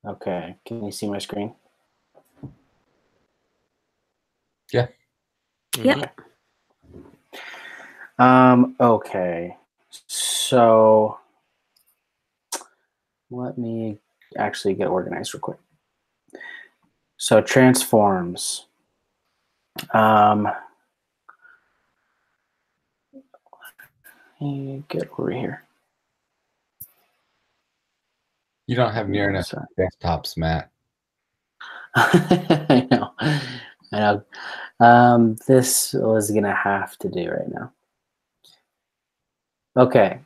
Okay, can you see my screen? Yeah. Yep. Okay, so let me actually get organized real quick. So transforms. Let me get over here. You don't have near enough desktops, Matt. I know. I know. This was gonna have to do right now. Okay,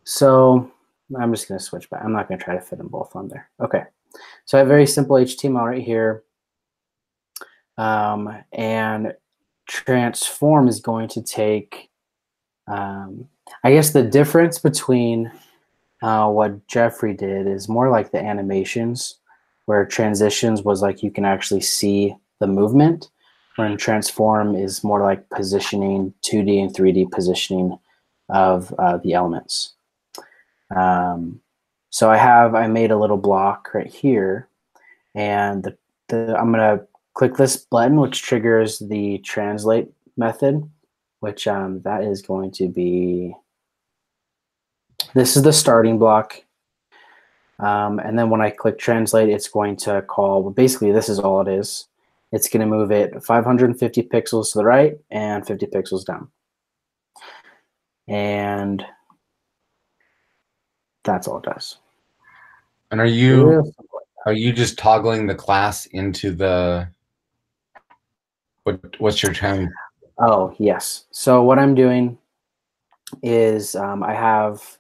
so I'm just gonna switch back. I'm not gonna try to fit them both on there. Okay, so I have very simple HTML right here, and transform is going to take. I guess the difference between what Jeffrey did is more like the animations, where transitions was like you can actually see the movement, when transform is more like positioning, 2D and 3D positioning of the elements. So I made a little block right here, and I'm gonna click this button, which triggers the translate method, which that is going to be, this is the starting block. And then when I click translate, it's going to call, well, basically this is all it is. It's going to move it 550 pixels to the right and 50 pixels down. And that's all it does. And are you just toggling the class into the what's your term? Oh, yes. So what I'm doing is I have,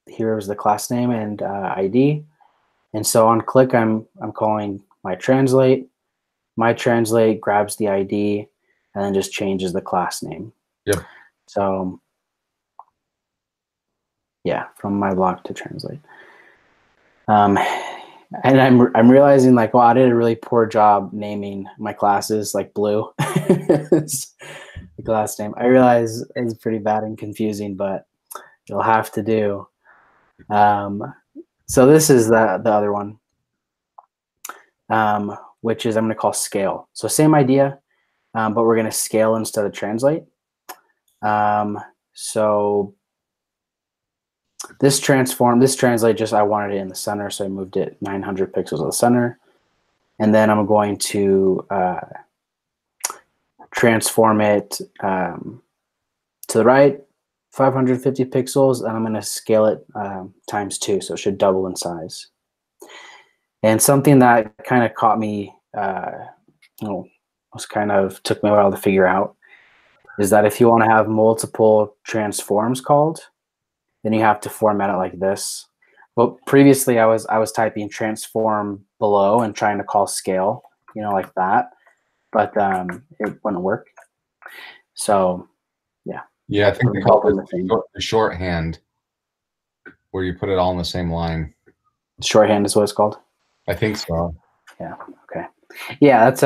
here is the class name and ID. And so on click, I'm calling my translate. My translate grabs the ID and then just changes the class name. Yep. So yeah, from my block to translate. And I'm realizing like, well, I did a really poor job naming my classes like blue. The class name. I realize it's pretty bad and confusing, but you'll have to do. So this is the other one, which is I'm going to call scale. So same idea, but we're going to scale instead of translate. So this translate just, I wanted it in the center, so I moved it 900 pixels to the center. And then I'm going to transform it to the right, 550 pixels, and I'm going to scale it times 2, so it should double in size. And something that kind of caught me, took me a while to figure out, is that if you want to have multiple transforms called, then you have to format it like this. But previously, I was typing transform below and trying to call scale, like that, but it wouldn't work. So, yeah. Yeah, I think they call it the shorthand, where you put it all in the same line. Shorthand is what it's called. I think so. Yeah. Okay. Yeah, that's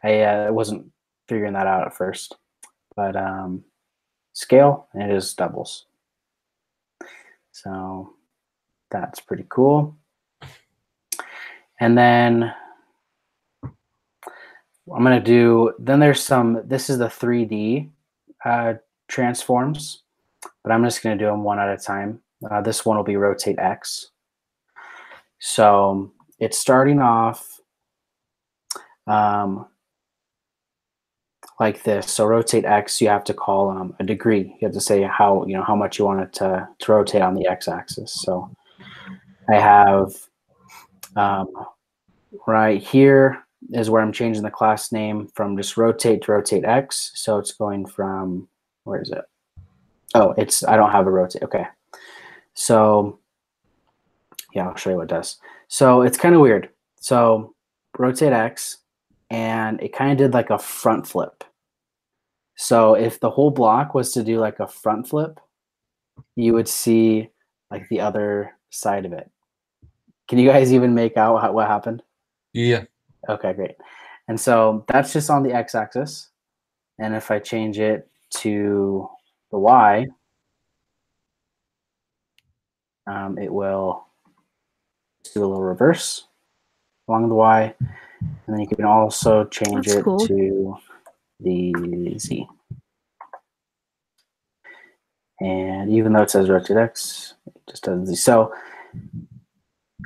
I wasn't figuring that out at first, but scale, and it is doubles. So that's pretty cool. And then I'm going to do, then there's some, this is the 3D transforms, but I'm just going to do them one at a time. This one will be rotate X. So it's starting off like this. So rotate X, you have to call a degree. You have to say how much you want it to rotate on the X axis. So I have right here is where I'm changing the class name from just rotate to rotate X. So it's going from, where is it? Oh, I don't have a rotate. Okay. So yeah, I'll show you what it does. So it's kind of weird. So rotate X, and it kind of did like a front flip. So if the whole block was to do like a front flip, you would see like the other side of it. Can you guys even make out what happened? Yeah. Okay, great. And so that's just on the x-axis. And if I change it to the y, it will just do a little reverse along the Y. And then you can also change That's it cool. to the Z. And even though it says rotate X, it just does Z. So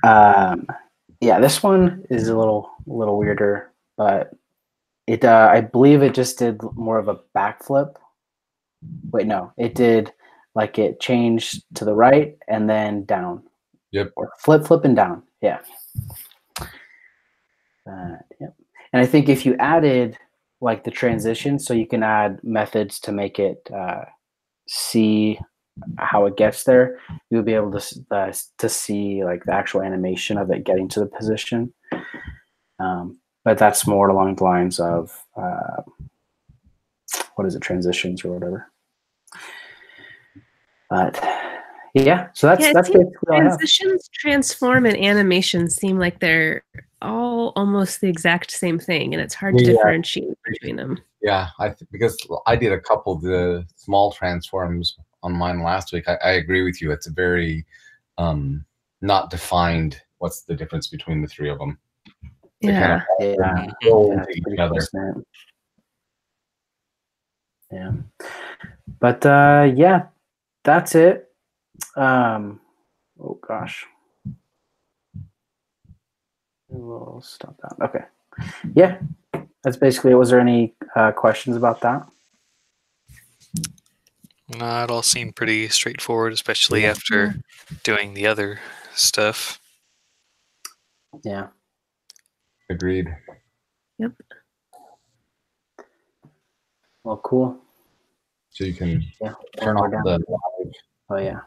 yeah, this one is a little weirder, but it I believe it just did more of a backflip. Wait, no, it did like it changed to the right and then down. Yep. Or flip and down. Yeah. Yep. And I think if you added like the transition, so you can add methods to make it see how it gets there, you'll be able to see like the actual animation of it getting to the position. But that's more along the lines of what is it, transitions or whatever. But yeah, so that's basically all I have. Transitions, transform, and animation seem like they're all almost the exact same thing, and it's hard to differentiate between them. Yeah, because I did a couple of the small transforms on mine last week. I agree with you. It's a very not defined. What's the difference between the three of them? They kind of go into each other. Yeah, but yeah, that's it. Oh gosh, we'll stop that. Okay, yeah, that's basically it. Was there any questions about that? No, it all seemed pretty straightforward, especially after doing the other stuff. Yeah. Agreed. Yep. Well, cool. So you can turn off the live. Oh yeah.